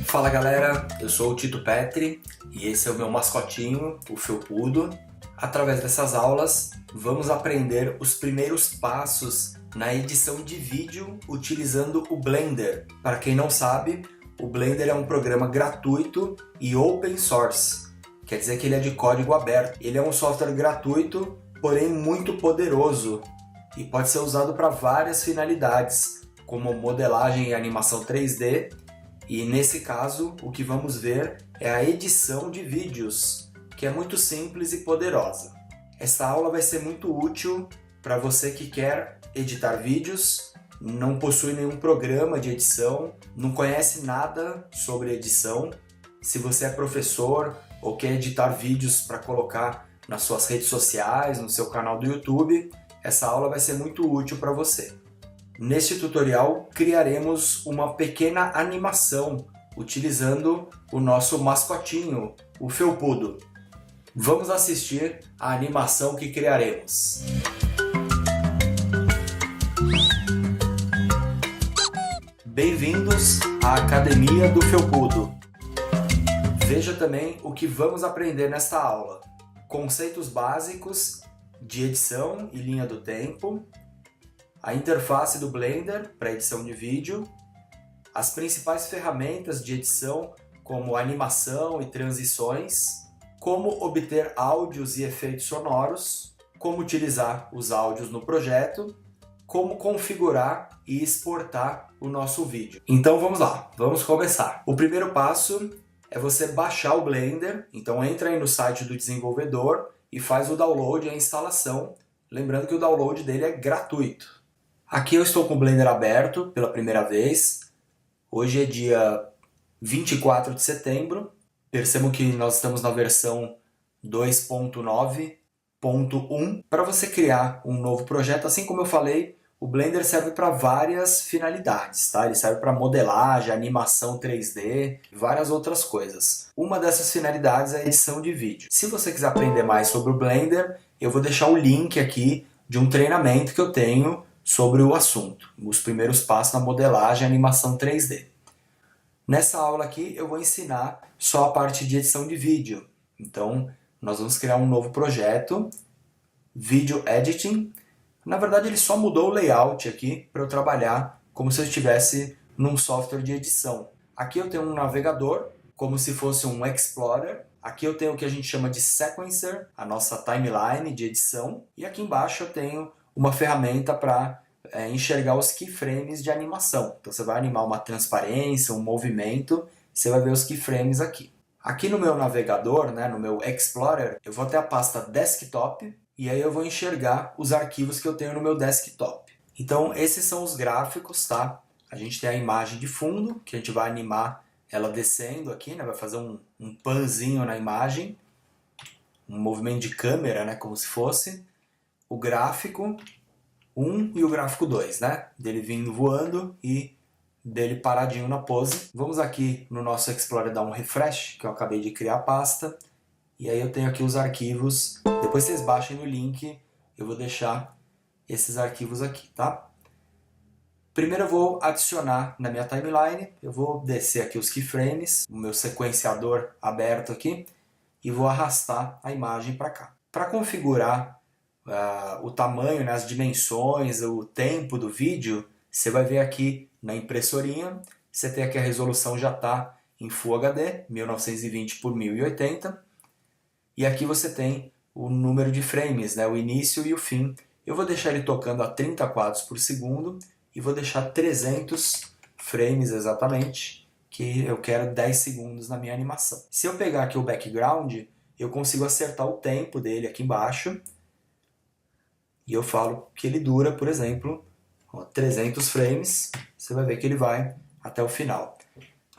Fala galera, eu sou o Tito Petri e esse é o meu mascotinho, o Felpudo. Através dessas aulas, vamos aprender os primeiros passos na edição de vídeo utilizando o Blender. Para quem não sabe, o Blender é um programa gratuito e open source. Quer dizer que ele é de código aberto. Ele é um software gratuito, porém muito poderoso e pode ser usado para várias finalidades, como modelagem e animação 3D. E nesse caso, o que vamos ver é a edição de vídeos, que é muito simples e poderosa. Esta aula vai ser muito útil para você que quer editar vídeos, não possui nenhum programa de edição, não conhece nada sobre edição. Se você é professor ou quer editar vídeos para colocar nas suas redes sociais, no seu canal do YouTube, essa aula vai ser muito útil para você. Neste tutorial, criaremos uma pequena animação utilizando o nosso mascotinho, o Felpudo. Vamos assistir a animação que criaremos. Bem-vindos à Academia do Felpudo. Veja também o que vamos aprender nesta aula. Conceitos básicos de edição e linha do tempo, a interface do Blender para edição de vídeo, as principais ferramentas de edição como animação e transições, como obter áudios e efeitos sonoros, como utilizar os áudios no projeto, como configurar e exportar o nosso vídeo. Então vamos lá, vamos começar. O primeiro passo é você baixar o Blender, então entra aí no site do desenvolvedor e faz o download e a instalação, lembrando que o download dele é gratuito. Aqui eu estou com o Blender aberto pela primeira vez. Hoje é dia 24 de setembro. Percebam que nós estamos na versão 2.9.1. Para você criar um novo projeto, assim como eu falei, o Blender serve para várias finalidades, tá? Ele serve para modelagem, animação 3D e várias outras coisas. Uma dessas finalidades é a edição de vídeo. Se você quiser aprender mais sobre o Blender, eu vou deixar o link aqui de um treinamento que eu tenho sobre o assunto, os primeiros passos na modelagem e animação 3D. Nessa aula aqui eu vou ensinar só a parte de edição de vídeo. Então nós vamos criar um novo projeto, Video Editing. Na verdade ele só mudou o layout aqui para eu trabalhar como se eu estivesse num software de edição. Aqui eu tenho um navegador, como se fosse um Explorer. Aqui eu tenho o que a gente chama de Sequencer, a nossa timeline de edição. E aqui embaixo eu tenho uma ferramenta para enxergar os keyframes de animação. Então você vai animar uma transparência, um movimento, você vai ver os keyframes aqui. Aqui no meu navegador, né, no meu Explorer, eu vou até a pasta Desktop e aí eu vou enxergar os arquivos que eu tenho no meu desktop. Então esses são os gráficos, tá? A gente tem a imagem de fundo, que a gente vai animar ela descendo aqui, né? Vai fazer um panzinho na imagem, um movimento de câmera, né, como se fosse. O gráfico 1 e o gráfico 2, né? Dele vindo voando e dele paradinho na pose. Vamos aqui no nosso Explorer dar um refresh, que eu acabei de criar a pasta. E aí eu tenho aqui os arquivos. Depois vocês baixem no link, eu vou deixar esses arquivos aqui, tá? Primeiro eu vou adicionar na minha timeline, eu vou descer aqui os keyframes, o meu sequenciador aberto aqui, e vou arrastar a imagem para cá. Para configurar o tamanho, né, as dimensões, o tempo do vídeo, você vai ver aqui na impressorinha, você tem aqui a resolução já está em Full HD, 1920 por 1080, e aqui você tem o número de frames, né, o início e o fim. Eu vou deixar ele tocando a 30 quadros por segundo e vou deixar 300 frames exatamente, que eu quero 10 segundos na minha animação. Se eu pegar aqui o background, eu consigo acertar o tempo dele aqui embaixo, e eu falo que ele dura, por exemplo, 300 frames, você vai ver que ele vai até o final.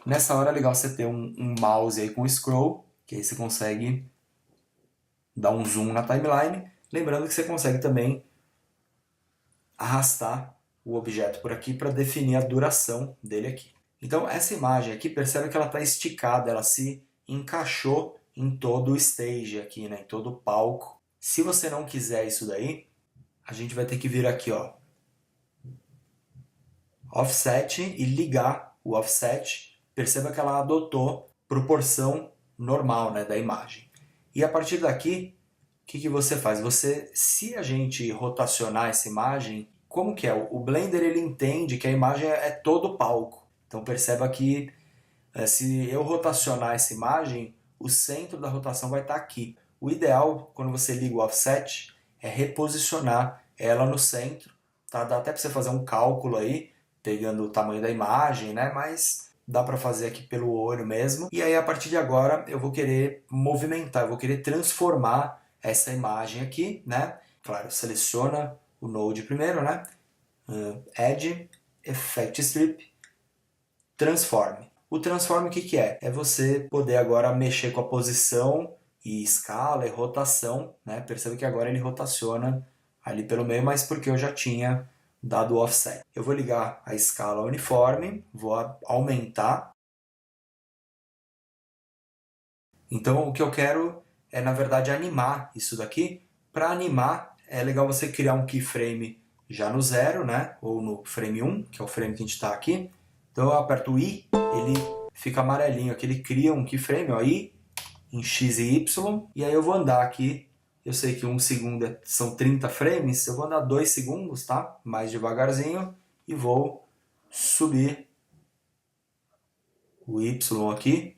Nessa hora é legal você ter um mouse aí com scroll, que aí você consegue dar um zoom na timeline, lembrando que você consegue também arrastar o objeto por aqui para definir a duração dele aqui. Então essa imagem aqui, percebe que ela está esticada, ela se encaixou em todo o stage aqui, né, em todo o palco. Se você não quiser isso daí, a gente vai ter que vir aqui, offset e ligar o offset perceba que ela adotou proporção normal, né, da imagem. E a partir daqui, o que você faz? Se a gente rotacionar essa imagem, como que é? O Blender ele entende que a imagem é todo o palco. Então perceba que se eu rotacionar essa imagem, o centro da rotação vai estar aqui. O ideal, quando você liga o offset, é reposicionar ela no centro. Tá? Dá até para você fazer um cálculo aí, pegando o tamanho da imagem, né? Mas dá para fazer aqui pelo olho mesmo. E aí, a partir de agora, eu vou querer movimentar, eu vou querer transformar essa imagem aqui, né? Claro, seleciona o Node primeiro, né? Add, Effect Strip, Transform. O Transform o que é? É você poder agora mexer com a posição e escala e rotação, né? Perceba que agora ele rotaciona ali pelo meio, mas porque eu já tinha dado o offset. Eu vou ligar a escala uniforme, vou aumentar. Então o que eu quero é, na verdade, animar isso daqui. Para animar, é legal você criar um keyframe já no 0, né? Ou no frame 1, que é o frame que a gente está aqui. Então eu aperto o I, ele fica amarelinho aqui, ele cria um keyframe, ó, I, em X e Y, e aí eu vou andar aqui, eu sei que 1 segundo são 30 frames, eu vou andar 2 segundos, tá? Mais devagarzinho, e vou subir o Y aqui.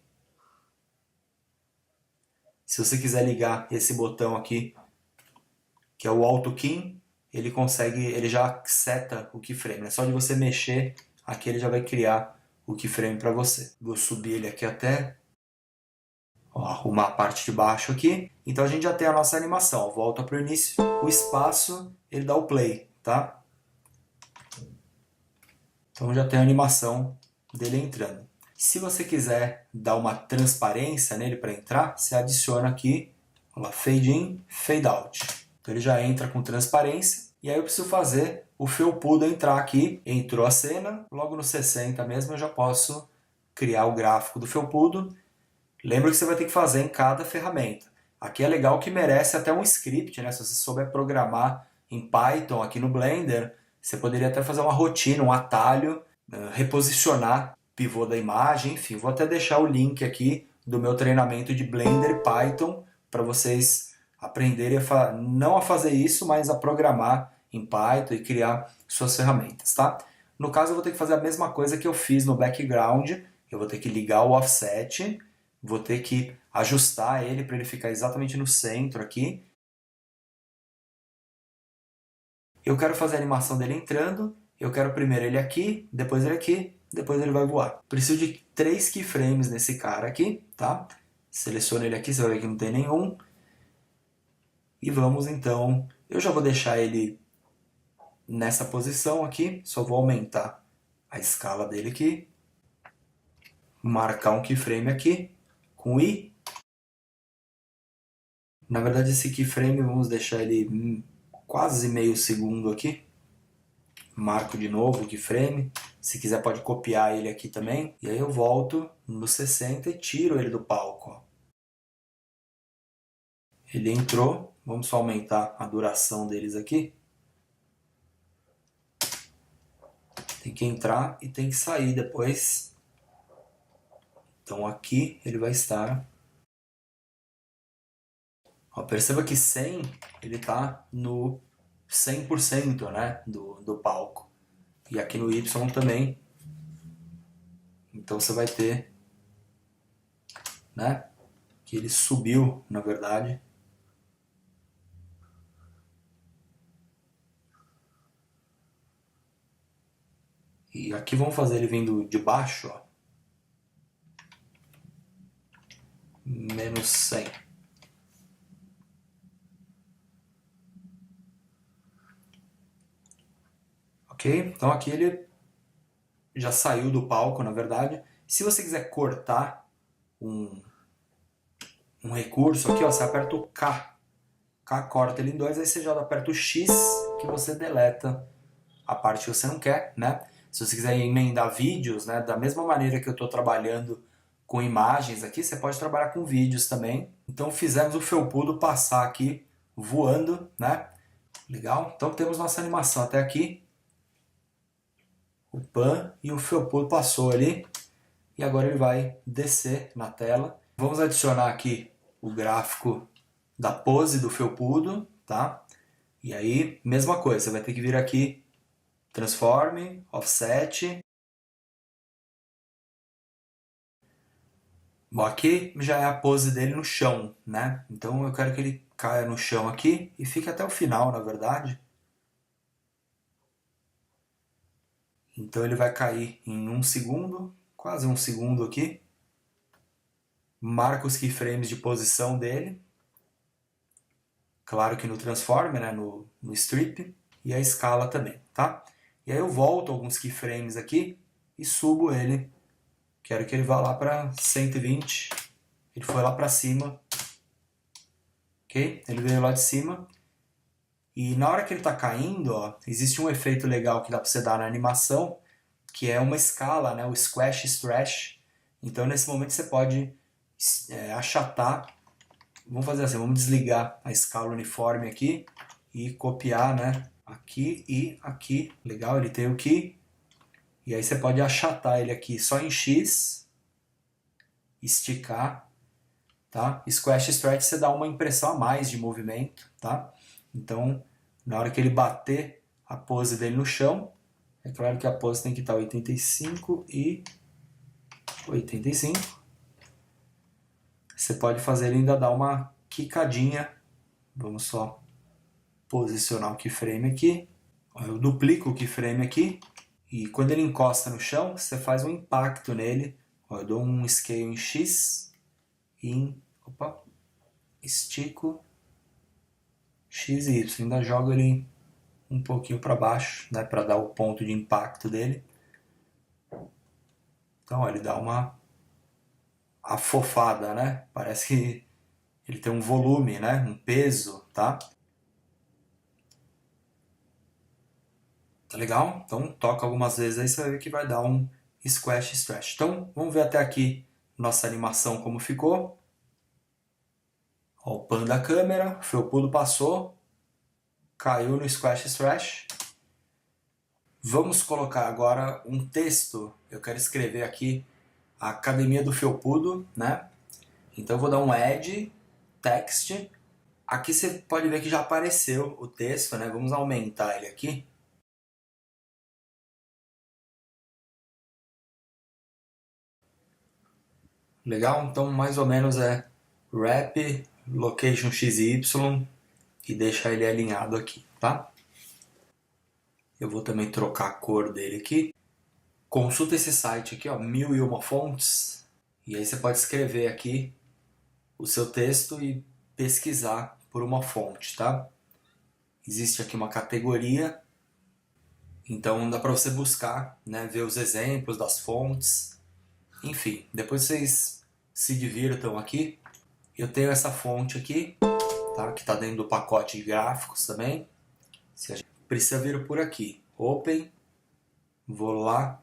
Se você quiser ligar esse botão aqui, que é o Auto Key, ele já seta o keyframe. É só de você mexer aqui, ele já vai criar o keyframe para você. Vou subir ele aqui até arrumar a parte de baixo aqui. Então a gente já tem a nossa animação. Volta para o início. O espaço, ele dá o play, tá? Então já tem a animação dele entrando. Se você quiser dar uma transparência nele para entrar, você adiciona aqui, Fade In, Fade Out. Então ele já entra com transparência. E aí eu preciso fazer o felpudo entrar aqui. Entrou a cena, logo no 60 mesmo eu já posso criar o gráfico do felpudo. Lembra que você vai ter que fazer em cada ferramenta. Aqui é legal que merece até um script, né? Se você souber programar em Python aqui no Blender, você poderia até fazer uma rotina, um atalho, reposicionar o pivô da imagem, enfim. Vou até deixar o link aqui do meu treinamento de Blender e Python para vocês aprenderem não a fazer isso, mas a programar em Python e criar suas ferramentas, tá? No caso, eu vou ter que fazer a mesma coisa que eu fiz no background. Eu vou ter que ligar o offset, vou ter que ajustar ele para ele ficar exatamente no centro aqui. Eu quero fazer a animação dele entrando, eu quero primeiro ele aqui, depois ele vai voar. Preciso de 3 keyframes nesse cara aqui, tá? Seleciona ele aqui, você vai ver que não tem nenhum. E vamos então, eu já vou deixar ele nessa posição aqui, só vou aumentar a escala dele aqui. Marcar um keyframe aqui, com I. Na verdade esse keyframe vamos deixar ele quase meio segundo aqui. Marco de novo o keyframe. Se quiser pode copiar ele aqui também. E aí eu volto no 60 e tiro ele do palco. Ó. Ele entrou. Vamos só aumentar a duração deles aqui. Tem que entrar e tem que sair depois. Então aqui ele vai estar. Ó, perceba que 100 ele está no 100%, né, do palco. E aqui no Y também. Então você vai ter, né, que ele subiu, na verdade. E aqui vamos fazer ele vindo de baixo, ó. Menos 100. Ok? Então aqui ele já saiu do palco, na verdade. Se você quiser cortar um recurso aqui, ó, você aperta o K. K corta ele em 2, aí você já aperta o X que você deleta a parte que você não quer, né? Se você quiser emendar vídeos, né, da mesma maneira que eu estou trabalhando com imagens aqui, você pode trabalhar com vídeos também. Então fizemos o felpudo passar aqui voando, né? Legal? Então temos nossa animação até aqui. O pan e o felpudo passou ali. e agora ele vai descer na tela. Vamos adicionar aqui o gráfico da pose do felpudo, tá? E aí, mesma coisa, você vai ter que vir aqui, transforme, offset. Bom, aqui já é a pose dele no chão, né? Então eu quero que ele caia no chão aqui e fique até o final, na verdade. Então ele vai cair em 1 segundo, quase 1 segundo aqui. Marca os keyframes de posição dele. Claro que no transform, né? no strip. E a escala também, tá? E aí eu volto alguns keyframes aqui e subo ele. Quero que ele vá lá para 120. Ele foi lá para cima. Ok? Ele veio lá de cima. E na hora que ele está caindo, ó, existe um efeito legal que dá para você dar na animação, que é uma escala, né? O squash stretch. Então nesse momento você pode achatar. Vamos fazer assim, vamos desligar a escala uniforme aqui e copiar, né? Aqui e aqui. Legal, ele tem o key. E aí você pode achatar ele aqui só em X, esticar, tá? Squash stretch você dá uma impressão a mais de movimento, tá? Então, na hora que ele bater a pose dele no chão, é claro que a pose tem que estar 85 e 85. Você pode fazer ele ainda dar uma quicadinha. Vamos só posicionar o keyframe aqui. Eu duplico o keyframe aqui. E quando ele encosta no chão, você faz um impacto nele. Eu dou um scale em X. Estico. X e Y. Ainda jogo ele um pouquinho para baixo, né, para dar o ponto de impacto dele. Então, ó, ele dá uma afofada, né? Parece que ele tem um volume, né? Um peso, tá? Tá legal? Então toca algumas vezes aí, você vai ver que vai dar um squash stretch. Então vamos ver até aqui nossa animação como ficou. Ó, o pan da câmera, o felpudo passou, caiu no squash stretch. Vamos colocar agora um texto. Eu quero escrever aqui a Academia do Felpudo, né? Então eu vou dar um add text. Aqui você pode ver que já apareceu o texto, né? Vamos aumentar ele aqui. Legal? Então mais ou menos é wrap location XY e deixar ele alinhado aqui, tá? Eu vou também trocar a cor dele aqui. Consulta esse site aqui, ó, 1001 fontes, e aí você pode escrever aqui o seu texto e pesquisar por uma fonte, tá? Existe aqui uma categoria, então dá para você buscar, né, ver os exemplos das fontes. Enfim, depois vocês se divirtam aqui. Eu tenho essa fonte aqui, tá? Que está dentro do pacote de gráficos também. Se a gente precisa vir por aqui, Open, vou lá.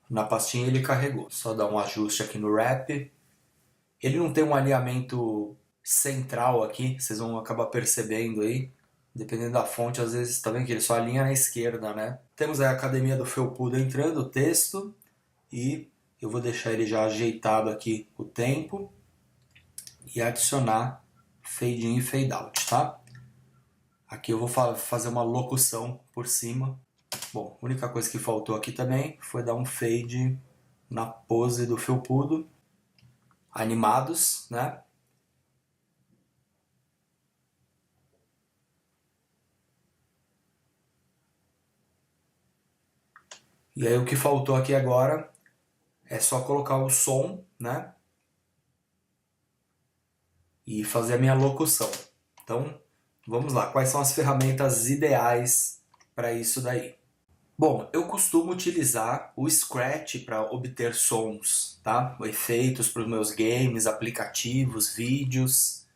Na pastinha ele carregou. Só dar um ajuste aqui no wrap. Ele não tem um alinhamento central aqui, vocês vão acabar percebendo aí. Dependendo da fonte, às vezes tá vendo que ele só alinha na esquerda, né? Temos aí a Academia do Felpudo entrando, o texto, e eu vou deixar ele já ajeitado aqui o tempo e adicionar fade in e fade out, tá? Aqui eu vou fazer uma locução por cima. Bom, a única coisa que faltou aqui também foi dar um fade na pose do felpudo. Animados, né? E aí o que faltou aqui agora é só colocar o som, né? E fazer a minha locução. Então, vamos lá. Quais são as ferramentas ideais para isso daí? Bom, eu costumo utilizar o Scratch para obter sons, tá? Efeitos para os meus games, aplicativos, vídeos.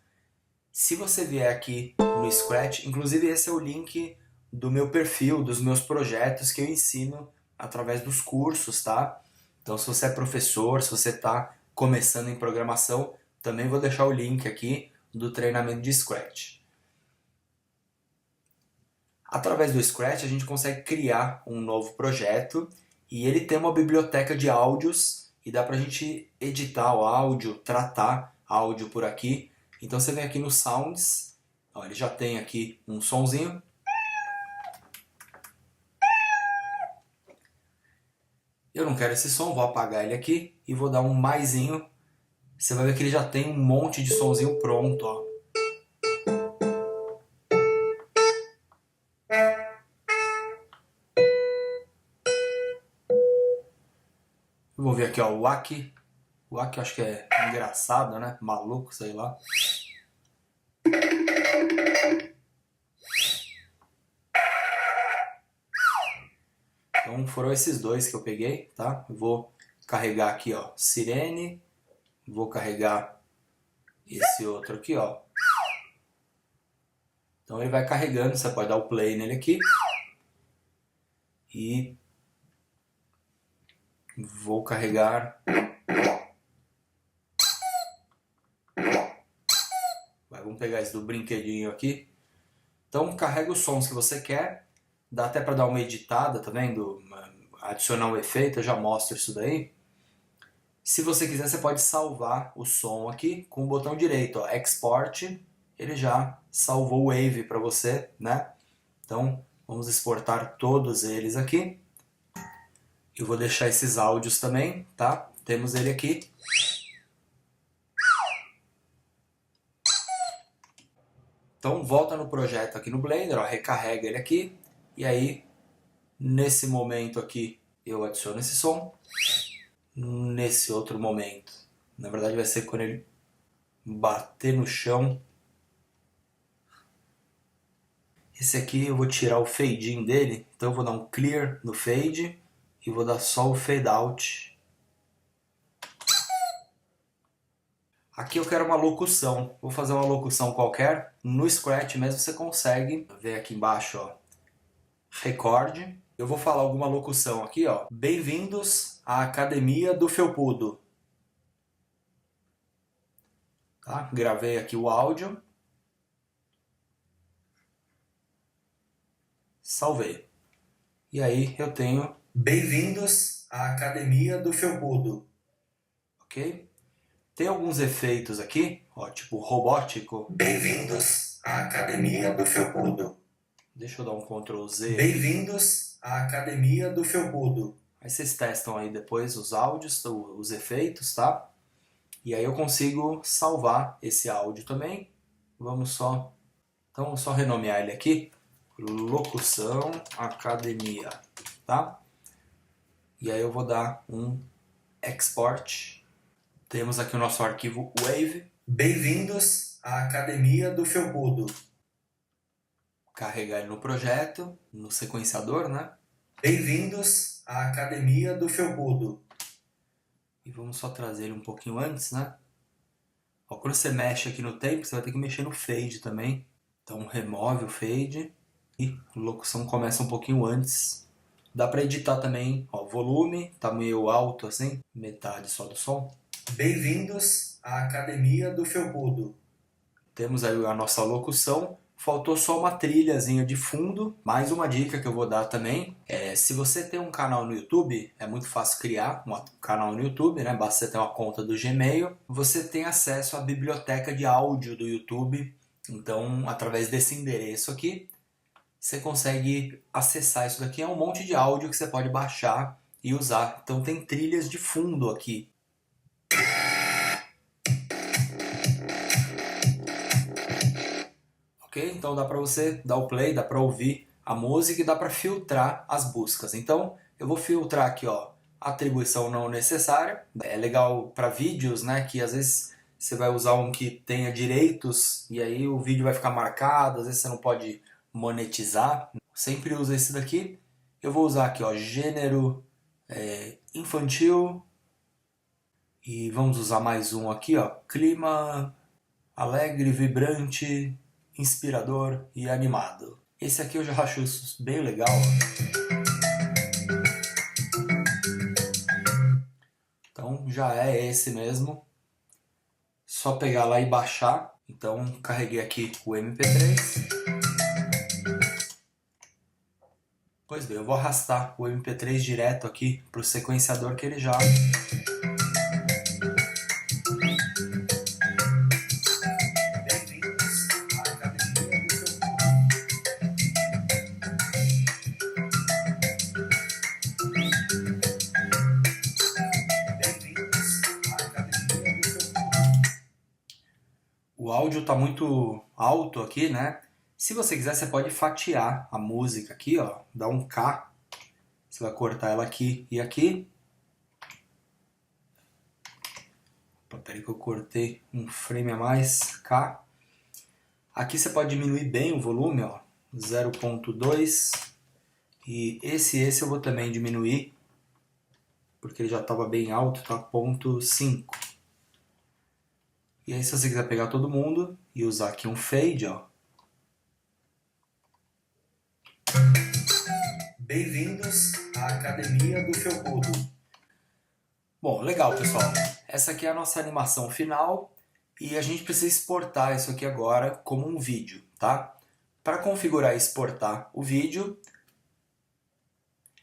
Se você vier aqui no Scratch, inclusive esse é o link do meu perfil, dos meus projetos que eu ensino através dos cursos, tá? Então se você é professor, se você está começando em programação, também vou deixar o link aqui do treinamento de Scratch. Através do Scratch a gente consegue criar um novo projeto e ele tem uma biblioteca de áudios e dá pra gente editar o áudio, tratar áudio por aqui. Então você vem aqui no Sounds, ó, ele já tem aqui um sonzinho. Eu não quero esse som, vou apagar ele aqui e vou dar um maisinho. Você vai ver que ele já tem um monte de sonzinho pronto, ó. Eu vou ver aqui, ó, o Wack. O Wack eu acho que é engraçado, né? Maluco, sei lá. Então foram esses dois que eu peguei, tá? Eu vou carregar aqui, ó, sirene. Vou carregar esse outro aqui, ó. Então ele vai carregando, você pode dar o play nele aqui. E vou carregar. Vamos pegar esse do brinquedinho aqui. Então carrega os sons que você quer. Dá até para dar uma editada, tá vendo? Adicionar um efeito, eu já mostro isso daí. Se você quiser, você pode salvar o som aqui com o botão direito, ó, Export. Ele já salvou o Wave para você, né? Então vamos exportar todos eles aqui. Eu vou deixar esses áudios também, tá? Temos ele aqui. Então volta no projeto aqui no Blender, ó, recarrega ele aqui. E aí, nesse momento aqui, eu adiciono esse som. Nesse outro momento, na verdade vai ser quando ele bater no chão. Esse aqui eu vou tirar o fade in dele, então eu vou dar um clear no fade e vou dar só o fade out. Aqui eu quero uma locução, vou fazer uma locução qualquer. No Scratch mesmo você consegue ver aqui embaixo, ó, record. Eu vou falar alguma locução aqui, ó. Bem-vindos à Academia do Felpudo. Tá? Gravei aqui o áudio. Salvei. E aí eu tenho Bem-vindos à Academia do Felpudo. Ok? Tem alguns efeitos aqui, ó, tipo robótico. Bem-vindos à Academia do Felpudo. Deixa eu dar um Ctrl Z. Bem-vindos à Academia do Felpudo. Aí vocês testam aí depois os áudios, os efeitos, tá? E aí eu consigo salvar esse áudio também. Vamos só... Então, só renomear ele aqui. Locução Academia, tá? E aí eu vou dar um Export. Temos aqui o nosso arquivo Wave. Bem-vindos à Academia do Felpudo. Carregar ele no projeto, no sequenciador, né? Bem-vindos à Academia do Felpudo. E vamos só trazer ele um pouquinho antes, né? Ó, quando você mexe aqui no tempo, você vai ter que mexer no fade também. Então remove o fade e a locução começa um pouquinho antes. Dá para editar também, ó, volume, tá meio alto assim, metade só do som. Bem-vindos à Academia do Felpudo. Temos aí a nossa locução. Faltou só uma trilhazinha de fundo. Mais uma dica que eu vou dar também é, se você tem um canal no YouTube, é muito fácil criar um canal no YouTube, né? Basta você ter uma conta do Gmail. Você tem acesso à biblioteca de áudio do YouTube. Então, através desse endereço aqui, você consegue acessar isso daqui. É um monte de áudio que você pode baixar e usar. Então tem trilhas de fundo aqui. Ok? Então dá para você dar o play, dá para ouvir a música e dá para filtrar as buscas. Então eu vou filtrar aqui, ó, atribuição não necessária. É legal para vídeos, né? Que às vezes você vai usar um que tenha direitos e aí o vídeo vai ficar marcado, às vezes você não pode monetizar. Sempre uso esse daqui. Eu vou usar aqui, ó, gênero infantil. E vamos usar mais um aqui, ó, clima alegre, vibrante, inspirador e animado. Esse aqui eu já acho bem legal. Então já é esse mesmo. Só pegar lá e baixar. Então carreguei aqui o MP3. Pois bem, eu vou arrastar o MP3 direto aqui para o sequenciador que ele já... O áudio está muito alto aqui, né? Se você quiser, você pode fatiar a música aqui, ó, dar um K. Você vai cortar ela aqui e aqui. Opa, peraí que eu cortei um frame a mais, K. Aqui você pode diminuir bem o volume, ó, 0.2. E esse eu vou também diminuir, porque ele já estava bem alto, tá? 0.5. E aí se você quiser pegar todo mundo e usar aqui um fade, ó. Bem-vindos à Academia do Felpudo. Bom, legal, pessoal. Essa aqui é a nossa animação final e a gente precisa exportar isso aqui agora como um vídeo, tá? Para configurar e exportar o vídeo,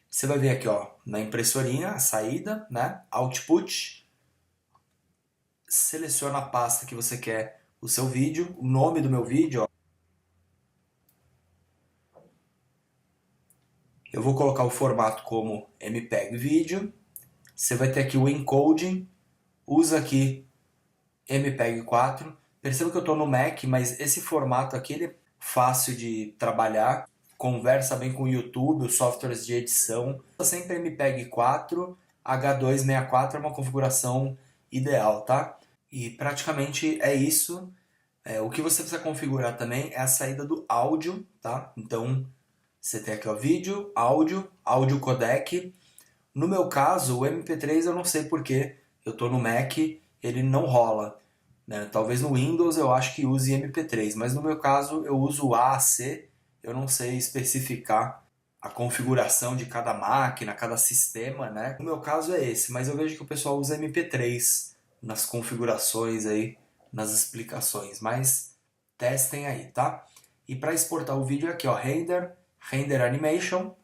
você vai ver aqui, ó, na impressorinha, a saída, né? Output. Seleciona a pasta que você quer o seu vídeo, o nome do meu vídeo, ó. Eu vou colocar o formato como MPEG Video. Você vai ter aqui o encoding. Usa aqui MPEG 4. Perceba que eu estou no Mac, mas esse formato aqui ele é fácil de trabalhar. Conversa bem com o YouTube, os softwares de edição. Sempre MPEG 4, H264 é uma configuração ideal, tá? E praticamente é isso. O que você precisa configurar também é a saída do áudio, tá? Então, você tem aqui o vídeo, áudio codec. No meu caso, o MP3 eu não sei porque eu estou no Mac, ele não rola. Né? Talvez no Windows eu acho que use MP3, mas no meu caso eu uso o AAC, eu não sei especificar a configuração de cada máquina, cada sistema, né? No meu caso é esse, mas eu vejo que o pessoal usa MP3 nas configurações aí, nas explicações, mas testem aí, tá? E para exportar o vídeo aqui, ó, Render Animation,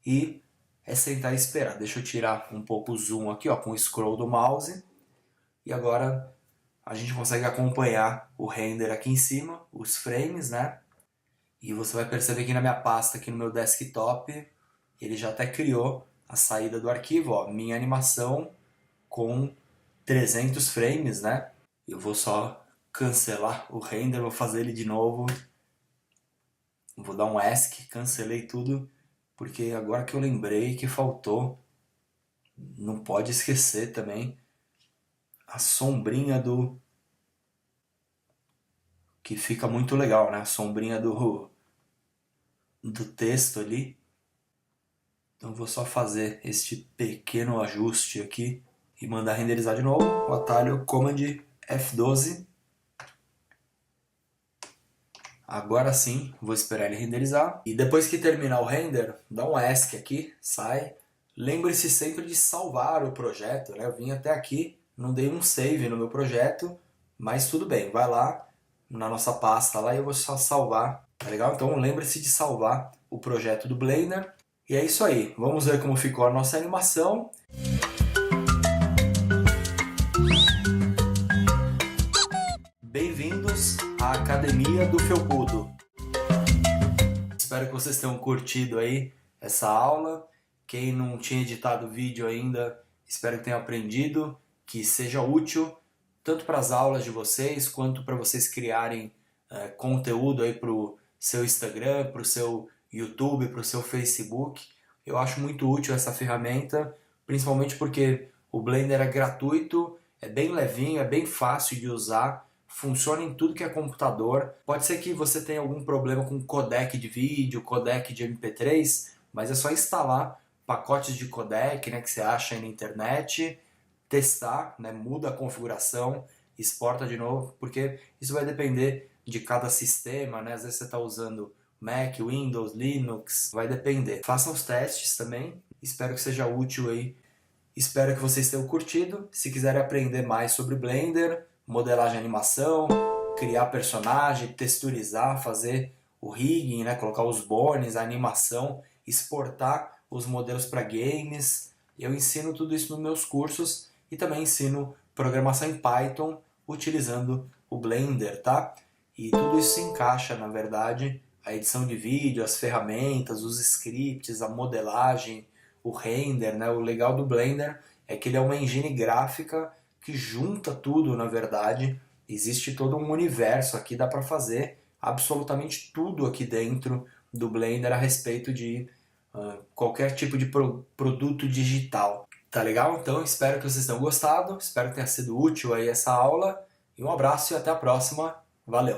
e é sentar e esperar. Deixa eu tirar um pouco o zoom aqui, ó, com o scroll do mouse. E agora a gente consegue acompanhar o render aqui em cima, os frames, né? E você vai perceber que na minha pasta, aqui no meu desktop, ele já até criou a saída do arquivo, ó, minha animação com 300 frames, né? Eu vou só cancelar o render, vou fazer ele de novo. Vou dar um ESC, cancelei tudo, porque agora que eu lembrei que faltou, não pode esquecer também a sombrinha do... que fica muito legal, né? A sombrinha do texto ali. Então vou só fazer este pequeno ajuste aqui e mandar renderizar de novo. O atalho Command F12. Agora sim, vou esperar ele renderizar. E depois que terminar o render, dá um ESC aqui, sai. Lembre-se sempre de salvar o projeto, né? Eu vim até aqui, não dei um save no meu projeto, mas tudo bem, vai lá na nossa pasta lá e eu vou só salvar, tá legal? Então lembre-se de salvar o projeto do Blender. E é isso aí, vamos ver como ficou a nossa animação. Bem-vindos à Academia do Felpudo. Espero que vocês tenham curtido aí essa aula. Quem não tinha editado vídeo ainda, espero que tenha aprendido, que seja útil tanto para as aulas de vocês, quanto para vocês criarem conteúdo aí para o seu Instagram, para o seu YouTube, para o seu Facebook. Eu acho muito útil essa ferramenta, principalmente porque o Blender é gratuito, é bem levinho, é bem fácil de usar, funciona em tudo que é computador. Pode ser que você tenha algum problema com codec de vídeo, codec de MP3, mas é só instalar pacotes de codec, né, que você acha aí na internet, testar, né, muda a configuração, exporta de novo, porque isso vai depender de cada sistema, né? Às vezes você está usando Mac, Windows, Linux, vai depender. Façam os testes também, espero que seja útil aí, espero que vocês tenham curtido. Se quiserem aprender mais sobre Blender, modelagem e animação, criar personagem, texturizar, fazer o rigging, né? Colocar os bones, a animação, exportar os modelos para games. Eu ensino tudo isso nos meus cursos e também ensino programação em Python utilizando o Blender, tá? E tudo isso se encaixa, na verdade, a edição de vídeo, as ferramentas, os scripts, a modelagem, o render, né? O legal do Blender é que ele é uma engine gráfica que junta tudo, na verdade. Existe todo um universo aqui, dá para fazer absolutamente tudo aqui dentro do Blender a respeito de qualquer tipo de produto digital. Tá legal? Então espero que vocês tenham gostado, espero que tenha sido útil aí essa aula. E um abraço e até a próxima. Valeu!